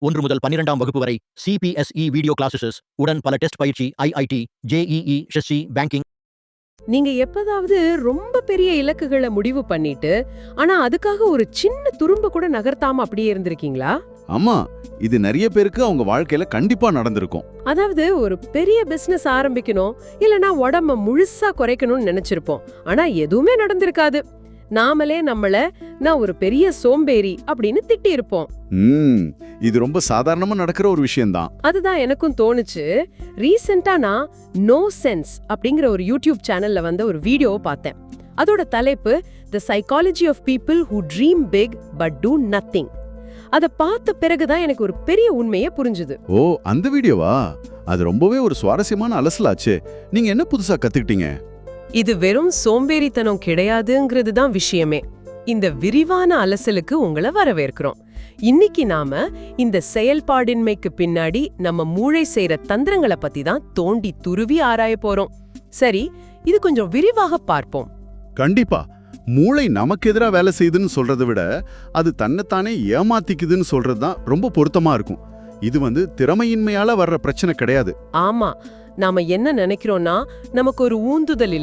1 முதல் 12ஆம் வகுப்பு வரை CPSE வீடியோ கிளாஸஸ் உடன் பல டெஸ்ட் பயிற்சி IIT, JEE, SSC, பேங்கிங். நீங்க எப்பதாவது ரொம்ப பெரிய இலக்குகளை முடிவு பண்ணிட்டு ஆனா அதுக்காக ஒரு சின்ன துரும்ப கூட நகர்த்தாம அப்படியே இருந்திருக்கீங்களா? ஆமா, இது நிறைய பேருக்கு அவங்க வாழ்க்கையில கண்டிப்பா நடந்திருக்கும். அதாவது ஒரு பெரிய பிசினஸ் ஆரம்பிக்கணும் இல்லனா உடம்ப முழுசா குறைக்கணும்னு நினைச்சிருப்போம். ஆனா எதுவுமே நடந்திருக்காது. நாமளே நான் ஒரு பெரிய சோம்பேறி அப்படின்னு திட்டி இருப்போம். இது ரொம்ப சாதாரணமா நடக்கிற ஒரு விஷயம்தான். அதுதான் எனக்கும் தோணுச்சு. ரீசெண்டா நான் நோ சென்ஸ் அப்படிங்கிற ஒரு யூடியூப் சேனல்ல வந்த ஒரு வீடியோவை பார்த்தேன். அதோட தலைப்பு the psychology of people who dream big but do nothing. அத பார்த்த பிறகுதான் எனக்கு ஒரு பெரிய உண்மையே புரிஞ்சுது. ஓ, அந்த வீடியோவா? அது ரொம்பவே ஒரு சுவாரஸ்யமான அலசலாச்சு. நீங்க என்ன புதுசா கத்துக்கிட்டீங்க? இது வெறும் சோம்பேறித்தனம் கிடையாதுங்கிறது தான் விஷயமே. இந்த விரிவான அலசலுக்கு உங்களை வரவேற்கிறோம். இன்னைக்கு நாம இந்த செயல்பாடின்மைக்கு பின்னாடி நம்ம மூளை செய்யற தந்திரங்களை பத்தி தான் தோண்டி துருவி ஆராய போறோம். சரி, இது கொஞ்சம் விரிவாக பார்ப்போம். கண்டிப்பா. மூளை நமக்கு எதிரா வேலை செய்யுதுன்னு சொல்றதை விட அது தன்னைத்தானே ஏமாத்திக்குதுன்னு சொல்றதுதான் ரொம்ப பொருத்தமா இருக்கும். இது திறமையின்மையால வர்ற பிரச்சனை கிடையாது. ஆமா, நாம என்ன நினைக்கிறோம்னா நமக்கு ஒரு ஊந்துதல்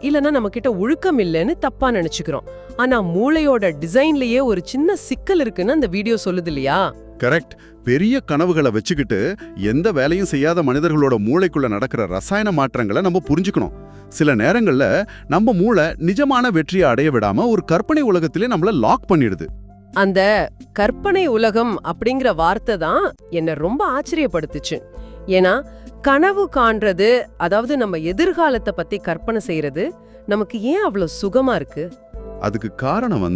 இல்லனா நம்ம கிட்ட ஒழுக்கம் இல்லைன்னு தப்பா நினைச்சுக்கிறோம். ஆனா மூளையோட டிசைன்லயே ஒரு சின்ன சிக்கல் இருக்குன்னு அந்த வீடியோ சொல்லுது இல்லையா? கரெக்ட். பெரிய கனவுகளை வச்சுக்கிட்டு எந்த வேலையும் செய்யாத மனிதர்களோட மூளைக்குள்ள நடக்கிற ரசாயன மாற்றங்களை நம்ம புரிஞ்சுக்கணும். சில நேரங்கள்ல நம்ம மூளை நிஜமான வெற்றியை அடைய விடாம ஒரு கற்பனை உலகத்திலே நம்மள லாக் பண்ணிடுது. அந்த கற்பனை உலகம் அப்படிங்கிற வார்த்தை தான் என்ன ரொம்ப ஆச்சரியப்படுத்துச்சு. ஏன்னா கனவு காண்றது, அதாவது நம்ம எதிர்காலத்தை பத்தி கற்பனை செய்யறது நமக்கு ஏன் அவ்வளவு சுகமா இருக்கு? அதுக்கு காரணம்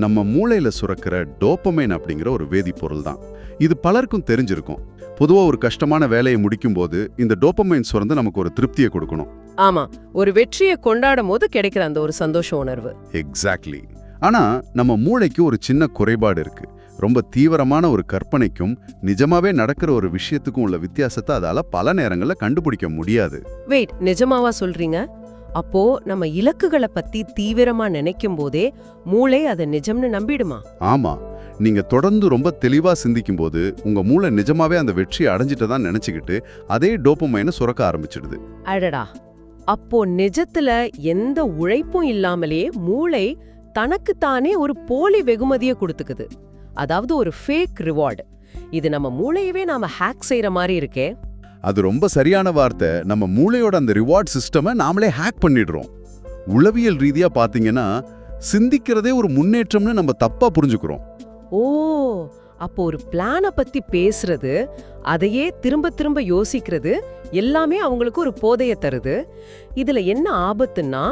நம்ம மூளையில சுரக்கிற டோபமைன் அப்படிங்கிற ஒரு வேதிப்பொருள் தான். இது பலருக்கும் தெரிஞ்சிருக்கும். பொதுவா ஒரு கஷ்டமான வேலையை முடிக்கும் போது இந்த டோபமைன் சுரந்து நமக்கு ஒரு திருப்தியை கொடுக்கணும். ஆமா, ஒரு வெற்றியை கொண்டாடும் போது கிடைக்கிற அந்த ஒரு சந்தோஷ உணர்வு. எக்ஸாக்ட்லி. ஆனா நம்ம மூளைக்கு ஒரு சின்ன குறைபாடு இருக்கு. ரொம்ப தீவிரமான ஒரு கற்பனைக்கும் நிஜமாவே நடக்கிற ஒரு விஷயத்துக்கும் உள்ள வித்தியாசத்தை அதால பல நேரங்கள்ல கண்டுபிடிக்க முடியாது. வெயிட், நிஜமாவா சொல்றீங்க? அப்போ நம்ம இலக்குகளை பத்தி தீவிரமா நினைக்கும் போதே மூளை அதை நிஜம்னு நம்பிடுமா? ஆமா, நீங்க தொடர்ந்து ரொம்ப தெளிவா சிந்திக்கும் போது உங்க மூளை நிஜமாவே அந்த வெற்றியை அடைஞ்சிட்டதான் நினைச்சுக்கிட்டு அதே டோபமைனை சுரக்க ஆரம்பிச்சிடுது. அடடா, அப்போ நிஜத்துல எந்த உழைப்பும் இல்லாமலே மூளை தனக்குத்தானே ஒரு போலி வெகுமதியை கொடுத்துக்குது. அதாவது ஒரு ஃபேக் ரிவார்டு. இது நம்ம மூளையவே நாம ஹேக் செய்யற மாதிரி இருக்கே. அது ரொம்ப சரியான வார்த்தை. நம்ம மூளையோட அந்த ரிவார்ட் சிஸ்டமை நாமளே ஹேக் பண்ணிடுறோம். உளவியல் ரீதியா பாத்தீங்கன்னா சிந்திக்கிறதே ஒரு முன்னேற்றம்னு நம்ம தப்பா புரிஞ்சுக்கிறோம். ஓ, அப்போ ஒரு பிளான பத்தி பேசுறது, அதையே திரும்ப திரும்ப யோசிக்கிறது எல்லாமே அவங்களுக்கு ஒரு போதைய தருது. இதுல என்ன ஆபத்துன்னா,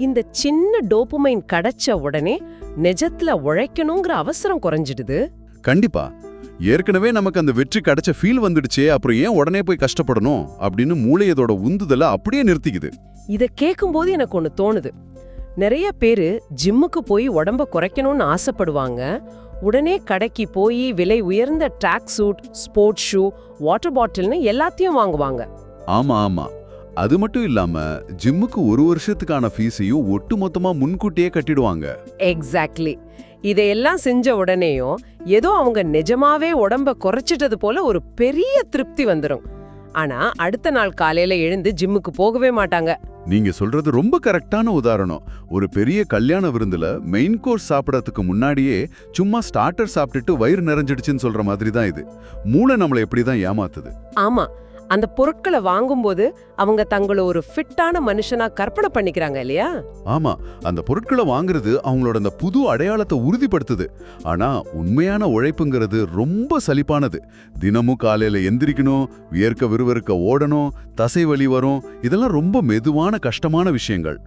இந்த சின்ன டோபமைன் கிடைச்ச உடனே நிஜத்துல உழைக்கணுங்கிற அவசரம் குறைஞ்சிடுது. கண்டிப்பா. ஏற்கனவே நமக்கு அந்த வெற்றி கிடைச்ச ஃபீல் வந்துடுச்சே, அப்புறம் ஏன் உடனே போய் கஷ்டப்படணும் அப்படின்னு மூளையதோட உந்துதலை அப்படியே நிறுத்திக்குது. இத கேட்கும்போது எனக்கு ஒண்ணு தோணுது. நிறைய பேரு ஜிம்முக்கு போய் உடம்ப குறைக்கணும்னு ஆசைப்படுவாங்க. உடனே கடைக்கு போய் விலை உயர்ந்த tracksuit, sports shoe, water பாட்டில்னு எல்லாத்தையும் வாங்குவாங்க. ஆமா ஆமா, அது மட்டும் இல்லாம ஜிம்முக்கு ஒரு வருஷத்துக்கான ஃபீஸையும் ஒட்டு மொத்தமா முன்கூட்டியே கட்டிடுவாங்க. எக்ஸாக்ட்லி. இதையெல்லாம் செஞ்ச உடனேயும் ஏதோ அவங்க நிஜமாவே உடம்ப குறைச்சிட்டது போல ஒரு பெரிய திருப்தி வந்துடும். ஆனா அடுத்த நாள் காலையில எழுந்து ஜிம்முக்கு போகவே மாட்டாங்க. நீங்க சொல்றது ரொம்ப கரெக்டான உதாரணம். ஒரு பெரிய கல்யாண விருந்துல மெயின் கோர்ஸ் சாப்பிடறதுக்கு முன்னாடியே சும்மா ஸ்டார்டர் சாப்பிட்டுட்டு வயிறு நிறைஞ்சிடுச்சுன்னு சொல்ற மாதிரி தான் இது. மூளை நம்மளை எப்படிதான் ஏமாத்துது. ஆமா, அந்த பொருட்களை வாங்கும்போது அவங்க தங்களை ஒரு ஃபிட்டான மனுஷனா கற்பனை பண்ணிக்கிறாங்க இல்லையா? ஆமா, அந்த பொருட்களை வாங்குறது அவங்களோட அந்த புது அடையாளத்தை உறுதிப்படுத்துது. ஆனா உண்மையான உழைப்புங்கிறது ரொம்ப சலிப்பானது. தினமும் காலையில எந்திரிக்கணும், வியர்க்க விறுவிறுக்க ஓடணும், தசை வலி வரும். இதெல்லாம் ரொம்ப மெதுவான கஷ்டமான விஷயங்கள்.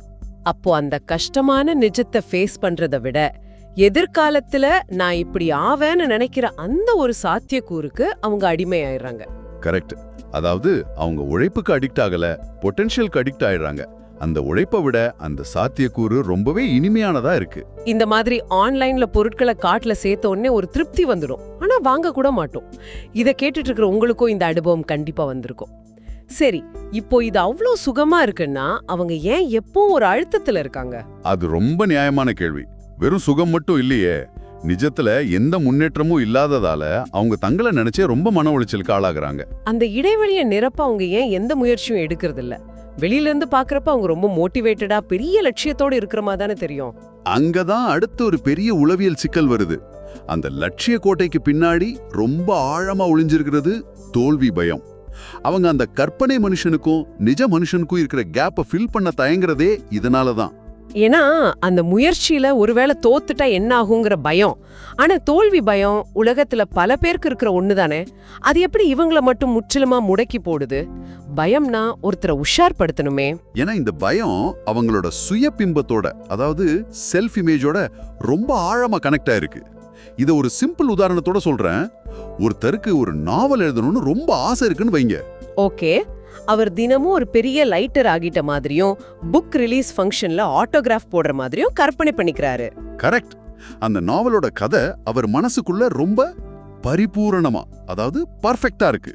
அப்போ அந்த கஷ்டமான நிஜத்தை ஃபேஸ் பண்றதை விட எதிர்காலத்துல நான் இப்படி ஆவேன்னு நினைக்கிற அந்த ஒரு சாத்தியக்கூறுக்கு அவங்க அடிமையாயிடுறாங்க. கரெக்ட். அதாவது அவங்க உழைப்புக்கு அடிக்ட் ஆகல, பொட்டன்ஷியலுக்கு அடிக்ட் ஆயிடுறாங்க. அந்த உழைப்பை விட அந்த சாத்தியக்கூறு ரொம்பவே இனிமையானதா இருக்கு. இந்த மாதிரி ஆன்லைன்ல பொருட்களை கார்ட்ல சேர்த்த உடனே ஒரு திருப்தி வந்துடும். ஆனா வாங்க கூட மாட்டோம். இதை கேட்டுட்டு இருக்கிற உங்களுக்கும் இந்த அனுபவம் கண்டிப்பா வந்திருக்கும். சரி, இப்போ இது அவ்வளோ சுகமா இருக்குன்னா அவங்க ஏன் எப்போ ஒரு அழுத்தத்துல இருக்காங்க? அது ரொம்ப நியாயமான கேள்வி. வெறும் சுகம் மட்டும் இல்லையே. நிஜத்துல எந்த முன்னேற்றமும் இல்லாததால அவங்க தங்களை நினைச்சே ரொம்ப மன உளைச்சலுக்கு ஆளாகிறாங்க. அந்த இடைவெளியை நிரப்ப அவங்க ஏன் எந்த முயற்சியும் எடுக்கிறது இல்ல? வெளியில இருந்து பாக்குறப்ப அவங்க ரொம்ப மோட்டிவேட்டடா பெரிய லட்சியத்தோட இருக்கிற மாதிரி தானே தெரியும். அங்கதான் அடுத்து ஒரு பெரிய உளவியல் சிக்கல் வருது. அந்த லட்சிய கோட்டைக்கு பின்னாடி ரொம்ப ஆழமா ஒளிஞ்சிருக்கிறது தோல்வி பயம். அவங்க அந்த கற்பனை மனுஷனுக்கும் நிஜ மனுஷனுக்கும் இருக்கிற கேப்பை ஃபில் பண்ண தயங்குறதே இதனாலதான். ஏன்னா அந்த முயற்சியில ஒருவேளை தோத்துட்டா என்ன ஆகுங்கிற பயம். ஆனா தோல்வி பயம் உலகத்துல பல பேருக்கு இருக்கிற ஒண்ணுதானே. அது எப்படி இவங்கள மட்டும் முற்றிலுமா முடக்கி போடுது? பயம்னா ஒருத்தரை உஷார்படுத்தணுமே. ஏன்னா இந்த பயம் அவங்களோட சுய பிம்பத்தோட, அதாவது செல்ஃப் இமேஜோட ரொம்ப ஆழமா கனெக்ட் ஆயிருக்கு. இதை ஒரு சிம்பிள் உதாரணத்தோட சொல்றேன். ஒருத்தருக்கு ஒரு நாவல் எழுதணும்னு ரொம்ப ஆசை இருக்குன்னு வைங்க. ஓகே, அவர் தினமும் ஒரு பெரிய லைட்டர் ஆகிட்ட மாதிரியும் புக் ரிலீஸ் ஃபங்க்ஷன்ல ஆட்டோகிராஃப் போடுற மாதிரியும் கற்பனை பண்ணிக்கிறாரு. கரெக்ட். அந்த நாவலோட கதை அவர் மனசுக்குள்ள ரொம்ப பரிபூரணமா, அதாவது பர்ஃபெக்ட்டா இருக்கு.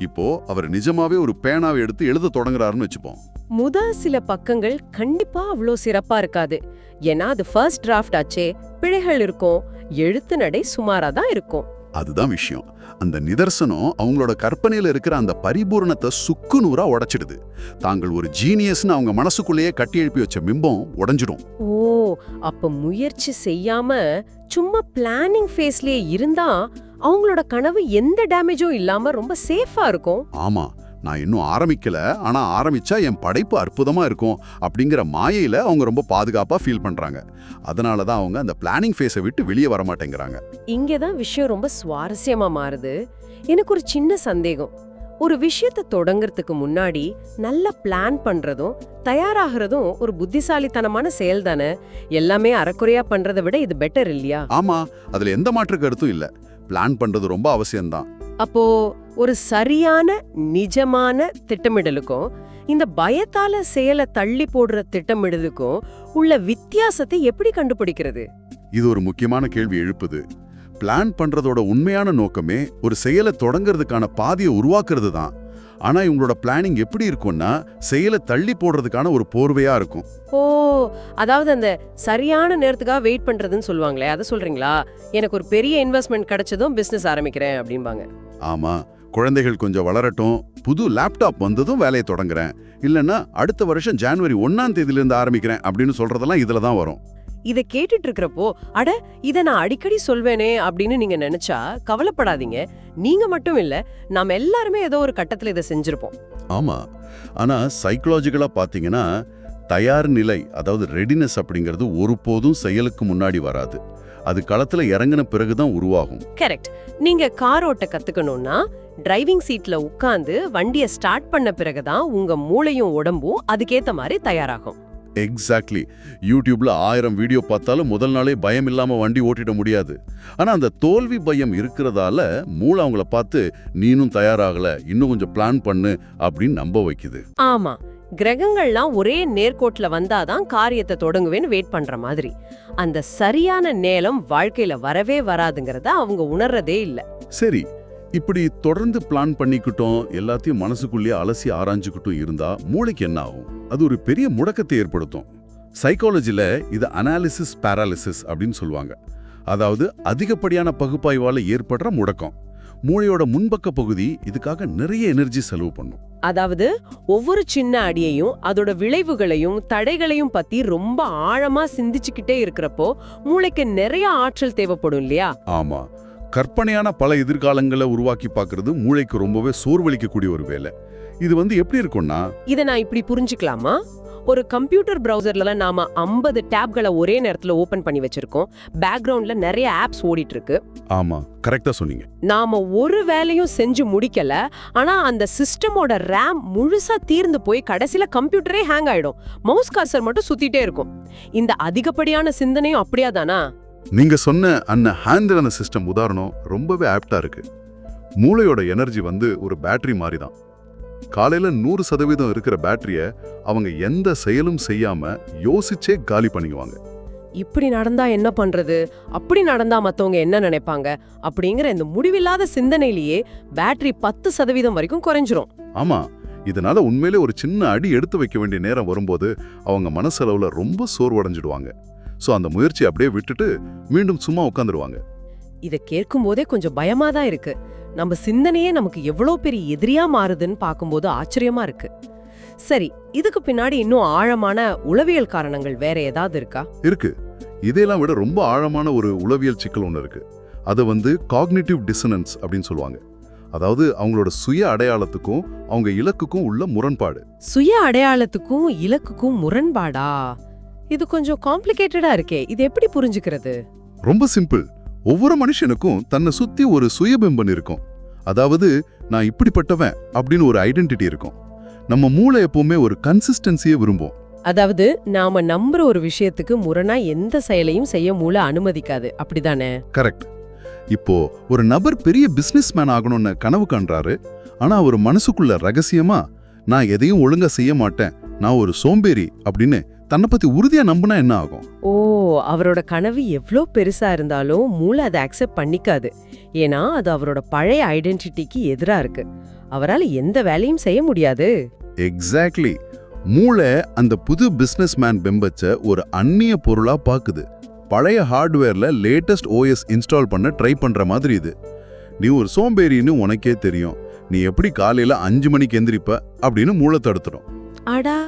இப்போ அவர் நிஜமாவே ஒரு பேனாவை எடுத்து எழுத தொடங்குறாருன்னு வச்சுப்போம். சில பக்கங்கள் கண்டிப்பா அவ்வளோ சிறப்பா இருக்காது. ஏன்னா அது ஃபர்ஸ்ட் டிராஃப்ட் ஆச்சே, பிழைகள் இருக்கும், எழுத்து நடை சுமாரா தான் இருக்கும். அதுதான் விஷயம். அந்த நிதர்சனம் அவங்களோட கற்பனையில இருக்கிற அந்த பரிபூரணத்தை சுக்குநூறா உடைச்சிடுது. தாங்கள் ஒரு ஜீனியஸ்னு அவங்க மனசுக்குள்ளேயே கட்டி எழுப்பி வச்ச பிம்பம் உடைஞ்சிடும். ஓ, அப்ப முயற்சி செய்யாம சும்மா பிளானிங் ஃபேஸ்லயே இருந்தா அவங்களோட கனவு எந்த டேமேஜும் இல்லாம ரொம்ப சேஃபா இருக்கும். ஆமா, நான் இன்னும் ஆரம்பிக்கல, ஆனா ஆரம்பிச்சா என் படைப்பு அற்புதமா இருக்கும் அப்படிங்கிற மாயையில அவங்க ரொம்ப பாதுகாப்பா ஃபீல் பண்றாங்க. அதனாலதான் அவங்க அந்த பிளானிங் ஃபேஸை விட்டு வெளியே வர மாட்டேங்கிறாங்க. இங்கதான் விஷயம் ரொம்ப சுவாரஸ்யமா மாறுது. எனக்கு ஒரு சின்ன சந்தேகம். ஒரு விஷயத்தை தொடங்கறதுக்கு முன்னாடி நல்லா பிளான் பண்றதும் தயாராகிறதும் ஒரு புத்திசாலித்தனமான செயல் தானே. எல்லாமே அறக்குறையா பண்றதை விட இது பெட்டர் இல்லையா? ஆமா, அதுல எந்த மாற்று கருத்தும் இல்ல. பிளான் பண்றது ரொம்ப அவசியம்தான். அப்போ ஒரு சரியான நிஜமான திட்டமிடலுக்கும் இந்த பயத்தால செயலை தள்ளி போடுற திட்டமிடலுக்கும் உள்ள வித்தியாசத்தை எப்படி கண்டுபிடிக்கிறது? இது ஒரு முக்கியமான கேள்வி எழுப்புது. பிளான் பண்றதோட உண்மையான நோக்கமே ஒரு செயலை தொடங்கிறதுக்கான பாதையை உருவாக்குறது தான். ஆனா இவங்களோட பிளானிங் எப்படி இருக்கும்னா செயலை தள்ளி போடுறதுக்கான ஒரு போர்வையா இருக்கும். ஓ, அதாவது அந்த சரியான நேரத்துக்காக வெயிட் பண்றதுன்னு சொல்லுவாங்களே, அதை சொல்றீங்களா? எனக்கு ஒரு பெரிய இன்வெஸ்ட்மெண்ட் கிடைச்சதும் பிசினஸ் ஆரம்பிக்கிறேன் அப்படிம்பாங்க. ஆமா, குழந்தைகள் கொஞ்சம் வளரட்டும், புது லேப்டாப் வந்ததும் வேலையை தொடங்குறேன், இல்லைன்னா அடுத்த வருஷம் ஜனவரி 1ஆம் தேதியிலிருந்து ஆரம்பிக்கிறேன் அப்படின்னு சொல்றதெல்லாம் இதுல தான் வரும். இதை கேட்டுட்டு இருக்கிறப்போ, அட இதை நான் அடிக்கடி சொல்வேனே அப்படின்னு நீங்க நினைச்சா கவலைப்படாதீங்க. நீங்க மட்டும் இல்ல, நாம எல்லாருமே ஏதோ ஒரு கட்டத்துல இதை செஞ்சிருப்போம். ஆமா, ஆனா சைக்கலாஜிக்கலா பாத்தீங்கன்னா தயார் நிலை, அதாவது ரெடினஸ் அப்படிங்கிறது ஒருபோதும் செயலுக்கு முன்னாடி வராது. அது களத்துல இறங்கின பிறகுதான் உருவாகும். கரெக்ட். நீங்க கார் ஓட்ட கத்துக்கணும்னா டிரைவிங் சீட்ல உட்கார்ந்து வண்டியை ஸ்டார்ட் பண்ண பிறகுதான் உங்க மூளையும் உடம்பும் அதுக்கேத்த மாதிரி தயாராகும். எக்ஸாக்ட்லி. யூடியூப்ல 1000 வீடியோ பார்த்தாலும் முதல் நாளே பயம் இல்லாம வண்டி ஓட்டிட முடியாது. ஆனா அந்த தோல்வி பயம் இருக்கிறதால மூளை அவங்கள பார்த்து நீனும் தயாராகல, இன்னும் கொஞ்சம் பிளான் பண்ணு அப்படின்னு நம்ப வைக்குது. ஆமா, கிரகங்கள்லாம் ஒரே நேர்கோட்ல வந்தாதான் காரியத்தை தொடங்குவேன்னு வெயிட் பண்ற மாதிரி. அந்த சரியான நேரம் வாழ்க்கையில வரவே வராதுங்கிறத அவங்க உணர்றதே இல்ல. சரி, இப்படி தொடர்ந்து பிளான் பண்ணிக்கிட்டோம், எல்லாத்தையும் மனசுக்குள்ளேயே அலசி ஆராய்ஞ்சுக்கிட்டும் இருந்தா மூளைக்கு என்ன ஆகும்? அது ஒரு பெரிய முடக்கத்தை ஏற்படுத்தும். சைக்காலஜில இது அனாலிசிஸ் பாராலிசிஸ் அப்படின்னு சொல்லுவாங்க. அதாவது அதிகப்படியான பகுப்பாய்வால ஏற்படுற முடக்கம். மூளையோட முன்பக்க பகுதி இதுக்காக நிறைய எனர்ஜி செலவு பண்ணும். அதாவது ஒவ்வொரு சின்ன அடியையும் அதோட விளைவுகளையும் தடைகளையும் பத்தி ரொம்ப ஆழமா சிந்திச்சுக்கிட்டே இருக்கிறப்போ மூளைக்கு நிறைய ஆற்றல் தேவைப்படும் இல்லையா? ஆமா, கற்பனையான பல எதிர்காலங்களை உருவாக்கி பார்க்கறது மூளைக்கு ரொம்பவே சோர்வளிக்கக்கூடிய ஒரு வேலை. இது எப்படி இருக்கும்னா, இதை நான் இப்படி புரிஞ்சுக்கலாமா? ஒரு கம்ப்யூட்டர் பிரவுசர்ல நாம 50 டேப்களை ஒரே நேரத்துல ஓபன் பண்ணி வச்சிருக்கோம். பேக்ரவுண்ட்ல நிறைய ஆப்ஸ் ஓடிட்டு இருக்கு. ஆமா, கரெக்டா சொன்னீங்க. நாம ஒரு வேலையும் செஞ்சு முடிக்கல, ஆனா அந்த சிஸ்டமோட ரேம் முழுசா தீர்ந்து போய் கடைசில கம்ப்யூட்டரே ஹேங் ஆயிடும். மவுஸ் கர்சர் மட்டும் சுத்திட்டே இருக்கும். இந்த அதிகப்படியான சிந்தனையும் அப்படியா தானா? நீங்க சொன்ன அந்த ஹேண்ட் சிஸ்டம் உதாரணம் ரொம்பவே ஆப்டா இருக்கு. மூளையோட எனர்ஜி ஒரு பேட்டரி மாதிரி தான். காலையில 100% இருக்கிற பேட்டரிய அவங்க எந்த செயலும் செய்யாம யோசிச்சே காலி பண்ணிக்குவாங்க. இப்படி நடந்தா என்ன பண்றது, அப்படி நடந்தா மத்தவங்க என்ன நினைப்பாங்க அப்படிங்கிற இந்த முடிவில்லாத சிந்தனையிலேயே பேட்டரி 10% வரைக்கும் குறைஞ்சிரும். ஆமா, இதனால உண்மையிலே ஒரு சின்ன அடி எடுத்து வைக்க வேண்டிய நேரம் வரும்போது அவங்க மனசளவுல ரொம்ப சோர்வடைஞ்சிடுவாங்க. சோ அந்த முயற்சி அப்படியே விட்டுட்டு மீண்டும் சும்மா உட்காந்துருவாங்க. இத கேட்கும் போதே கொஞ்சம் பயமா தான் இருக்கு. நம்ம சிந்தனையே நமக்கு எவ்வளோ பெரிய எதிரியா மாறுதுன்னு பார்க்கும்போது ஆச்சரியமா இருக்கு. சரி, இதுக்கு பின்னாடி இன்னும் ஆழமான உளவியல் காரணங்கள் வேற ஏதாவது இருக்கா? இருக்கு. இதையெல்லாம் விட ரொம்ப ஆழமான ஒரு உளவியல் சிக்கல் ஒன்று இருக்கு. அது காக்னிட்டிவ் டிசனன்ஸ் அப்படின்னு சொல்லுவாங்க. அதாவது அவங்களோட சுய அடையாளத்துக்கும் அவங்க இலக்குக்கும் உள்ள முரண்பாடு. சுய அடையாளத்துக்கும் இலக்குக்கும் முரண்பாடா? இது கொஞ்சம் காம்ப்ளிகேட்டடா இருக்கே. இது எப்படி புரிஞ்சுக்கிறது? ரொம்ப சிம்பிள். ஒவ்வொரு மனுஷனுக்கும் தன்னை சுத்தி ஒரு சுயபிம்பம் இருக்கும். அதாவது நான் இப்படிப்பட்டவன் அப்படின்னு ஒரு ஐடென்டிட்டி இருக்கும். நம்ம மூளை எப்பவுமே ஒரு கன்சிஸ்டன்சியை விரும்பும். அதாவது நாம நம்புற ஒரு விஷயத்துக்கு முரணா எந்த செயலையும் செய்ய மூளை அனுமதிக்காது, அப்படிதானே? கரெக்ட். இப்போ ஒரு நபர் பெரிய பிசினஸ் மேன் ஆகணும்னு கனவு காண்றாரு. ஆனா அவர் மனசுக்குள்ள ரகசியமா நான் எதையும் ஒழுங்கா செய்ய மாட்டேன், நான் ஒரு சோம்பேறி அப்படின்னு தன்னை பத்தி உறுதியா நம்பினா என்ன ஆகும்? ஓ, அவரோட கனவு எவ்ளோ பெருசா இருந்தாலும் மூளை அதை அக்செப்ட் பண்ணிக்காது. ஏன்னா அது அவரோட பழைய ஐடென்டிட்டிக்கு எதிரா இருக்கு. அவரால் எந்த வேலையும் செய்ய முடியாது. எக்ஸாக்ட்லி. மூளை அந்த புது பிசினஸ் மேன் பிம்பச்ச ஒரு அந்நிய பொருளா பாக்குது. பழைய ஹார்ட்வேர்ல லேட்டஸ்ட் ஓஎஸ் இன்ஸ்டால் பண்ண ட்ரை பண்ற மாதிரி இது. நீ ஒரு சோம்பேறின்னு உனக்கே தெரியும், நீ எப்படி காலையில 5 மணிக்கு எந்திரிப்ப அப்படின்னு மூளை தடுத்துடும். அடா,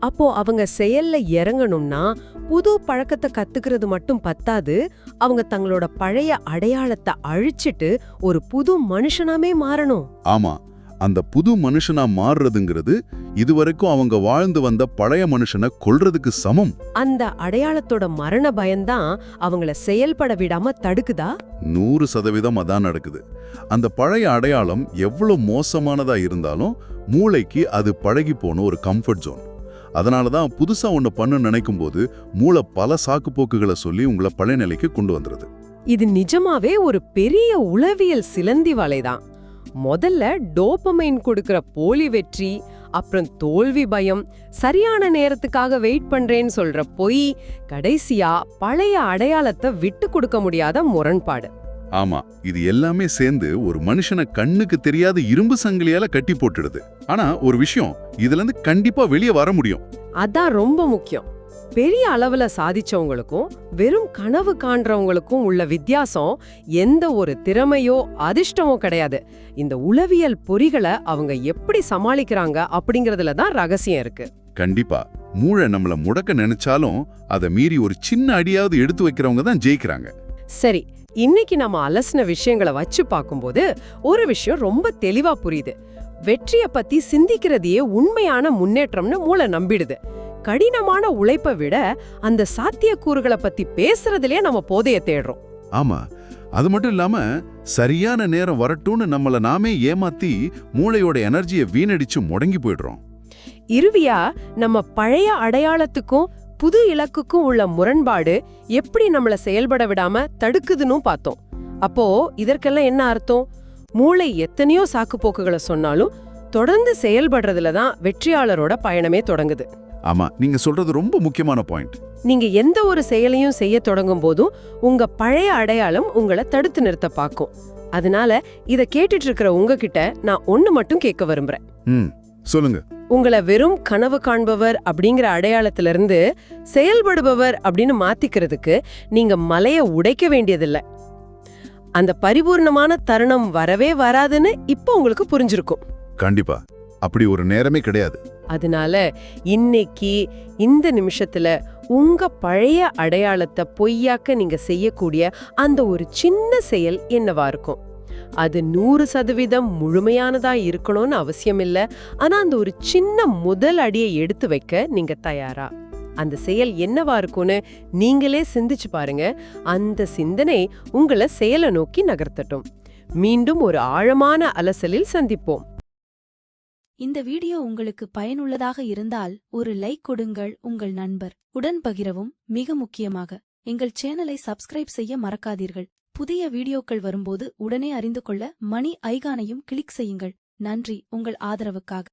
அப்போ அவங்க செயல்ல இறங்கணும்னா புது பழக்கத்தை கத்துக்கிறது மட்டும் பத்தாது, அவங்க தங்களோட பழைய அடையாளத்தை அழிச்சிட்டு ஒரு புது மனுஷனாமே மாறணும். ஆமா, அந்த புது மனுஷனா மாறுறதுங்கிறது இதுவரைக்கும் அவங்க வாழ்ந்து வந்த பழைய மனுஷனை கொல்றதுக்கு சமம். அந்த அடையாளத்தோட மரண பயம்தான் அவங்கள செயல்பட விடாம தடுக்குதா? 100% அதான் நடக்குது. அந்த பழைய அடையாளம் எவ்வளவு மோசமானதா இருந்தாலும் மூளைக்கு அது பழகி போன ஒரு கம்ஃபர்ட் ஜோன். அதனாலதான் புதுசா ஒண்ணு பண்ண நினைக்கும் போது மூளை பல சாக்கு போக்குகளை சொல்லி உங்களை பழைய நிலைக்கு கொண்டு வந்துருது. இது நிஜமாவே ஒரு பெரிய உளவியல் சிலந்தி வலைதான். முதல்ல டோபமைன் கொடுக்கிற போலி வெற்றி, அப்புறம் தோல்வி பயம், சரியான நேரத்துக்காக வெயிட் பண்றேன்னு சொல்ற பொய், கடைசியா பழைய அடையாளத்தை விட்டு கொடுக்க முடியாத முரண்பாடு. ஆமா, இது எல்லாமே சேர்ந்து ஒரு மனுஷனை கண்ணுக்கு தெரியாத இரும்பு சங்கிலியால கட்டி போட்டுடுது. ஆனா ஒரு விஷயம், இதுல இருந்து கண்டிப்பா வெளியே வர முடியும். அதான் ரொம்ப முக்கியம். பெரிய அளவுல சாதிச்சவங்களுக்கும் வெறும் கனவு காண்றவங்களுக்கும் உள்ள வித்தியாசம் எந்த ஒரு திறமையோ அதிர்ஷ்டமோ கிடையாது. இந்த உளவியல் பொறிகளை அவங்க எப்படி சமாளிக்கிறாங்க அப்படிங்கறதுல தான் ரகசியம் இருக்கு. கண்டிப்பா. மூளை நம்மள முடக்க நினைச்சாலும் அதை மீறி ஒரு சின்ன அடியாவது எடுத்து வைக்கிறவங்க தான் ஜெயிக்கிறாங்க. சரி, இன்னைக்கு நம்ம அலசின விஷயங்களை வச்சு பார்க்கும்போது ஒரு விஷயம் ரொம்ப தெளிவா புரியுது. வெற்றிய பத்தி சிந்திக்கிறதையே உண்மையான முன்னேற்றம்னு மூளை நம்பிடுது. கடினமான உழைப்பை விட அந்த சாத்தியக்கூறுகளை பத்தி பேசுறதுலயே நம்ம போதைய தேடுறோம். ஆமா, அது மட்டும் இல்லாம சரியான நேரம் வரட்டும்னு நம்மள நாமே ஏமாத்தி மூளையோட எனர்ஜியை வீணடிச்சு முடங்கி போயிடுறோம். இறுதியா நம்ம பழைய அடையாளத்துக்கும் புது இலக்குக்கும் உள்ள முரண்பாடு எப்படி நம்மள செயல்பட விடாம தடுக்குதுன்னு பார்த்தோம். அப்போ இதற்கெல்லாம் என்ன அர்த்தம்? மூளை எத்தனையோ சாக்குப்போக்குகளை சொன்னாலும் தொடர்ந்து செயல்படுறதுல தான் வெற்றியாளரோட பயணமே தொடங்குது. ஆமா, நீங்க சொல்றது ரொம்ப முக்கியமான பாயிண்ட். நீங்க எந்த ஒரு செயலையும் செய்ய தொடங்கும் போதும் உங்க பழைய அடையாளம் உங்களை தடுத்து நிறுத்த பார்க்கும். அதனால இத கேட்டுட்டு இருக்கிற உங்ககிட்ட நான் ஒண்ணு மட்டும் கேட்க விரும்புறேன். சொல்லுங்க. உங்களை வெறும் கனவு காண்பவர் அப்படிங்கிற அடையாளத்திலிருந்து செயல்படுபவர் அப்படின்னு மாத்திக்கிறதுக்கு நீங்க மலைய உடைக்க வேண்டியதில்லை. அந்த பரிபூர்ணமான தருணம் வரவே வராதுன்னு இப்போ உங்களுக்கு புரிஞ்சிருக்கும். கண்டிப்பா, அப்படி ஒரு நேரமே கிடையாது. அதனால இன்னைக்கு இந்த நிமிஷத்துல உங்க பழைய அடையாளத்தை பொய்யாக்க நீங்க செய்யக்கூடிய அந்த ஒரு சின்ன செயல் என்னவா இருக்கும்? அது 100% முழுமையானதா இருக்கணும்னு அவசியம் இல்ல. ஆனா அந்த ஒரு சின்ன முதல் அடியை எடுத்து வைக்க நீங்க தயாரா? அந்த செயல் என்னவா இருக்கும்னு நீங்களே சிந்திச்சு பாருங்க. அந்த சிந்தனை உங்களை செயலை நோக்கி நகர்த்தட்டும். மீண்டும் ஒரு ஆழமான அலசலில் சந்திப்போம். இந்த வீடியோ உங்களுக்கு பயனுள்ளதாக இருந்தால் ஒரு லைக் கொடுங்கள், உங்கள் நண்பர் உடன் பகிரவும். மிக முக்கியமாக எங்கள் சேனலை சப்ஸ்கிரைப் செய்ய மறக்காதீர்கள். புதிய வீடியோக்கள் வரும்போது உடனே அறிந்து கொள்ள மணி ஐகானையும் கிளிக் செய்யுங்கள். நன்றி உங்கள் ஆதரவுக்காக.